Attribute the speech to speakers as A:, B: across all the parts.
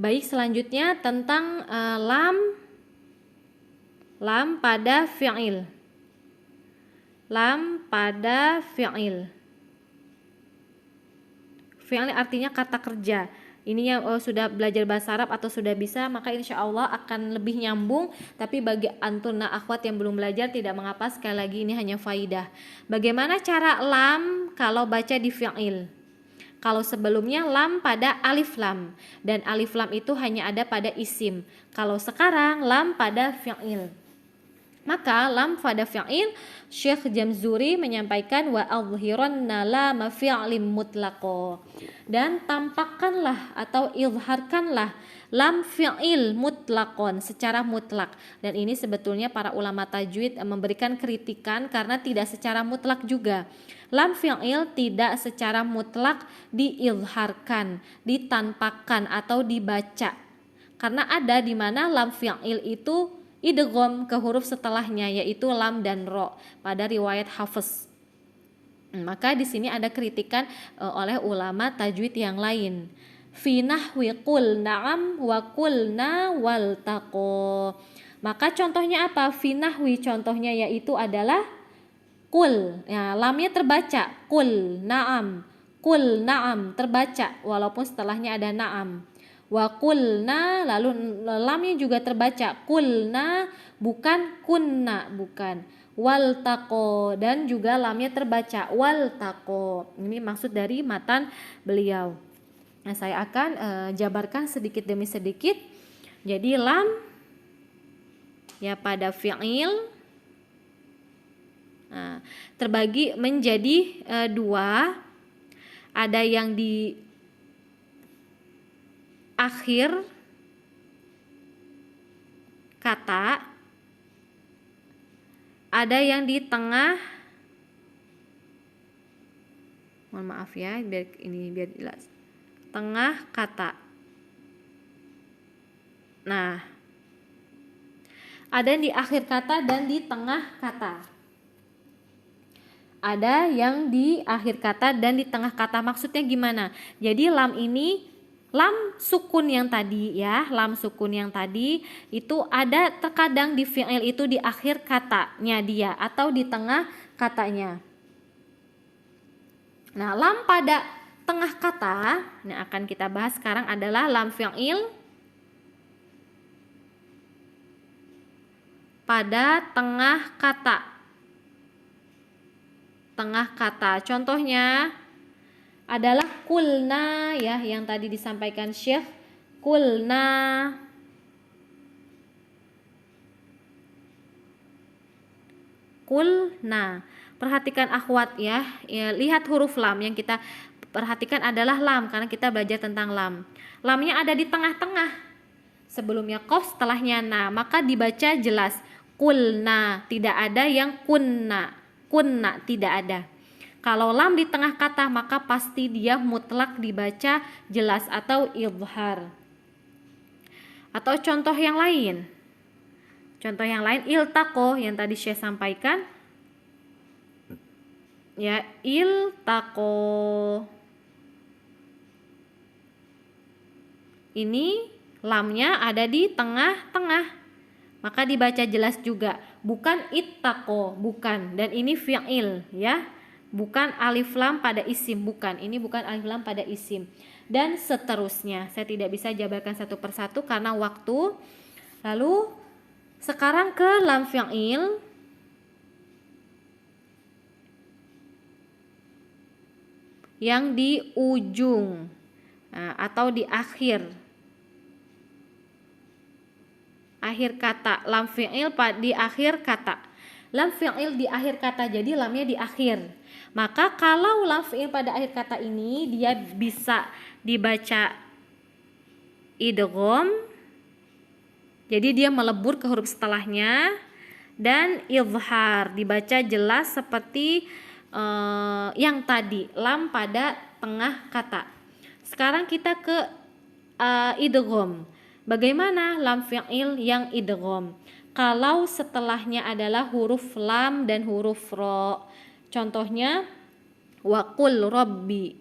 A: Baik, selanjutnya tentang lam pada fi'il. Lam pada fi'il. Fi'il artinya kata kerja. Ini yang sudah belajar bahasa Arab atau sudah bisa, maka insya Allah akan lebih nyambung. Tapi bagi antuna akhwat yang belum belajar tidak mengapa, sekali lagi ini hanya faidah. Bagaimana cara lam kalau baca di fi'il? Kalau sebelumnya lam pada alif lam, dan alif lam itu hanya ada pada isim. Kalau sekarang lam pada fi'il. Maka lam pada fi'il, Syekh Jamzuri menyampaikan wa adhiranna lam fi'lim mutlaqo, dan tampakkanlah atau izharkanlah lam fi'il mutlaqon secara mutlak. Dan ini sebetulnya para ulama tajwid memberikan kritikan karena tidak secara mutlak juga. Lam fi'il tidak secara mutlak diizharkan, ditampakkan atau dibaca. Karena ada di mana lam fi'il itu idgham ke huruf setelahnya, yaitu lam dan ro pada riwayat Hafiz. Maka di sini ada kritikan oleh ulama tajwid yang lain. Fi nahwi qul na'am wa qulna wal taqo. Maka contohnya apa? Fi nahwi contohnya yaitu adalah kul, ya, lamnya terbaca, kul na'am terbaca walaupun setelahnya ada na'am. Wa kulna, lalu lamnya juga terbaca, kulna bukan kunna, bukan. Wal taqo, dan juga lamnya terbaca wal taqo. Ini maksud dari matan beliau. Nah, saya akan jabarkan sedikit demi sedikit. Jadi lam ya pada fi'il terbagi menjadi dua. Ada yang di akhir kata, ada yang di tengah. Mohon maaf ya, biar jelas. Tengah kata. Nah, ada yang di akhir kata dan di tengah kata. Ada yang di akhir kata dan di tengah kata. Maksudnya gimana? Jadi lam ini, lam sukun yang tadi ya, lam sukun yang tadi itu ada terkadang di fi'il itu di akhir katanya dia atau di tengah katanya. Nah, lam pada tengah kata yang akan kita bahas sekarang adalah lam fi'il pada tengah kata. Tengah kata. Contohnya adalah kulna ya, yang tadi disampaikan Syekh, kulna. Kulna. Perhatikan akhwat ya, lihat huruf lam yang kita perhatikan adalah lam karena kita belajar tentang lam. Lamnya ada di tengah-tengah. Sebelumnya qaf, setelahnya na, maka dibaca jelas kulna, tidak ada yang kunna. Kunna tidak ada. Kalau lam di tengah kata maka pasti dia mutlak dibaca jelas atau izhar. Atau contoh yang lain. Contoh yang lain iltaqo yang tadi saya sampaikan. Ya, iltaqo. Ini lamnya ada di tengah-tengah. Maka dibaca jelas juga, bukan ittaqo, bukan. Dan ini fi'il ya, bukan alif lam pada isim, bukan. Ini bukan alif lam pada isim. Dan seterusnya. Saya tidak bisa jabarkan satu persatu karena waktu. Lalu sekarang ke lam fi'il yang di ujung atau di akhir kata. Lam fi'il di akhir kata. Lam fi'il di akhir kata, jadi lamnya di akhir. Maka kalau lam fi'il pada akhir kata ini dia bisa dibaca idgham, jadi dia melebur ke huruf setelahnya, dan izhar dibaca jelas seperti yang tadi, lam pada tengah kata. Sekarang kita ke idgham. Bagaimana lam fi'il yang idgham? Kalau setelahnya adalah huruf lam dan huruf ro. Contohnya wa qul rabbi.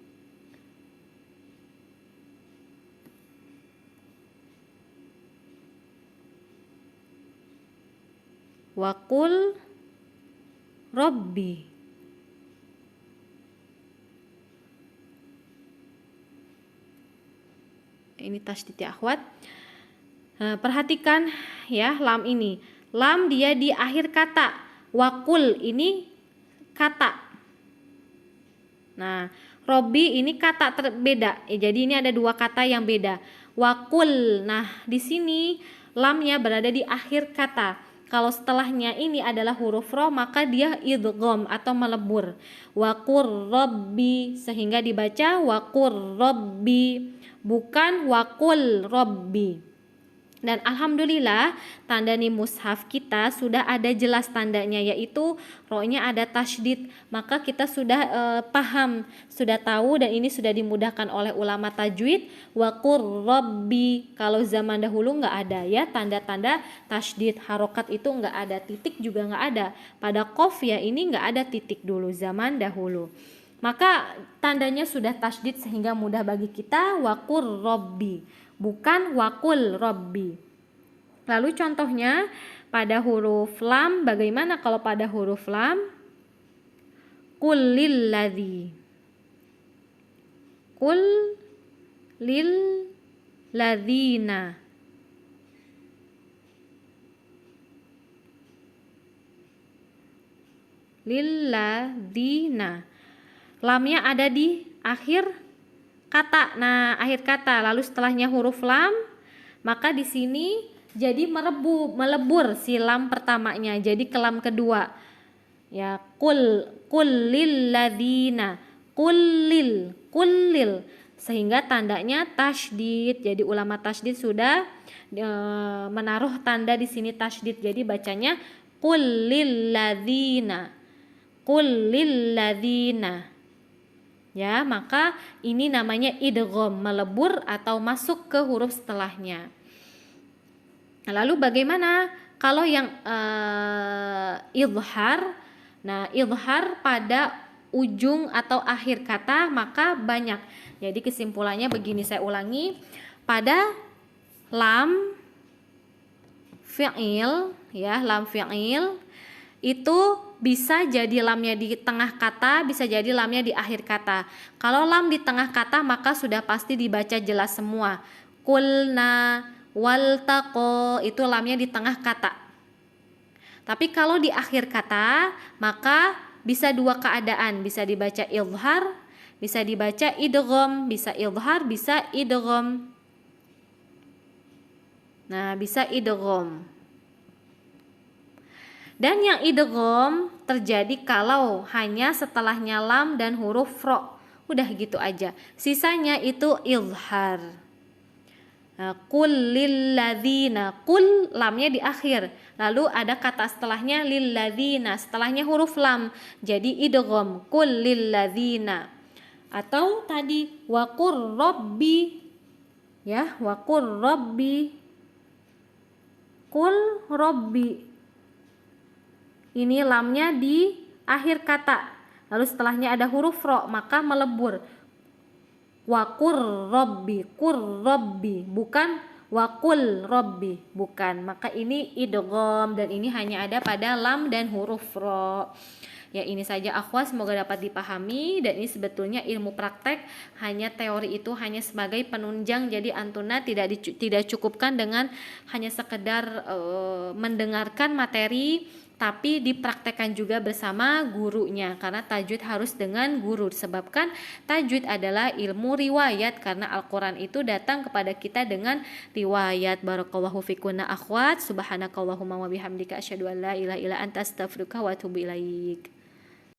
A: Waqul Rabbi. Ini tasydid ya akhwat. Nah, perhatikan ya lam ini. Lam dia di akhir kata. Waqul ini kata. Nah, Robbi ini kata berbeda. Jadi ini ada dua kata yang beda. Waqul. Nah, di sini lamnya berada di akhir kata. Kalau setelahnya ini adalah huruf ro, maka dia idgham atau melebur. Waqur Rabbi, sehingga dibaca waqur Rabbi, bukan waqul Rabbi. Dan alhamdulillah tanda di mushaf kita sudah ada jelas tandanya, yaitu ro-nya ada tasydid. Maka kita sudah paham, sudah tahu, dan ini sudah dimudahkan oleh ulama tajwid. Waqur Rabbi, kalau zaman dahulu nggak ada ya tanda-tanda tasydid, harokat itu nggak ada, titik juga nggak ada. Pada qaf ya ini nggak ada titik dulu zaman dahulu. Maka tandanya sudah tasydid sehingga mudah bagi kita. Waqur Rabbi, bukan waqul Rabbi. Lalu contohnya pada huruf lam, bagaimana kalau pada huruf lam? Qul lilladzi. Qul lil ladzina. Lilladzina. Lamnya ada di akhir kata. Nah, akhir kata, lalu setelahnya huruf lam, maka di sini jadi melebur si lam pertamanya, jadi ke lam kedua. Ya, qul lil ladzina, qul lil, sehingga tandanya tasydid. Jadi ulama tasydid sudah menaruh tanda di sini tasydid. Jadi bacanya qul lil ladzina. Qul lil ladzina. Ya, maka ini namanya idgham, melebur atau masuk ke huruf setelahnya. Lalu bagaimana kalau yang idhar? Nah, idhar pada ujung atau akhir kata maka banyak. Jadi kesimpulannya begini, saya ulangi. Pada lam fi'il ya, lam fi'il itu bisa jadi lamnya di tengah kata, bisa jadi lamnya di akhir kata. Kalau lam di tengah kata maka sudah pasti dibaca jelas semua. Qulna, waltaqo, itu lamnya di tengah kata. Tapi kalau di akhir kata maka bisa dua keadaan, bisa dibaca idhar, bisa dibaca idgham, bisa idhar, bisa idgham. Nah, bisa idgham. Dan yang idgham terjadi kalau hanya setelahnya lam dan huruf ro. Udah gitu aja. Sisanya itu izhar. Qul lil ladzina. Qul lamnya di akhir. Lalu ada kata setelahnya lil ladzina, setelahnya huruf lam. Jadi idgham. Qul lil ladzina. Atau tadi waqur rabbi. Ya, waqur rabbi. Qul rabbi. Ini lamnya di akhir kata, lalu setelahnya ada huruf ro, maka melebur. Waqur rabbi, qur rabbi, bukan waqul rabbi, bukan. Maka ini idgham, dan ini hanya ada pada lam dan huruf ro. Ya, ini saja akhwat, semoga dapat dipahami. Dan ini sebetulnya ilmu praktek, hanya teori itu hanya sebagai penunjang. Jadi antuna tidak cukupkan dengan hanya sekedar mendengarkan materi, tapi dipraktekkan juga bersama gurunya, karena tajwid harus dengan guru, disebabkan tajwid adalah ilmu riwayat, karena Al-Quran itu datang kepada kita dengan riwayat. Barakallahu fikunna akhwat, subhanakallahumma wa bihamdika asyhadu an la ilaha illa anta astaghfiruka wa atubu ilaik.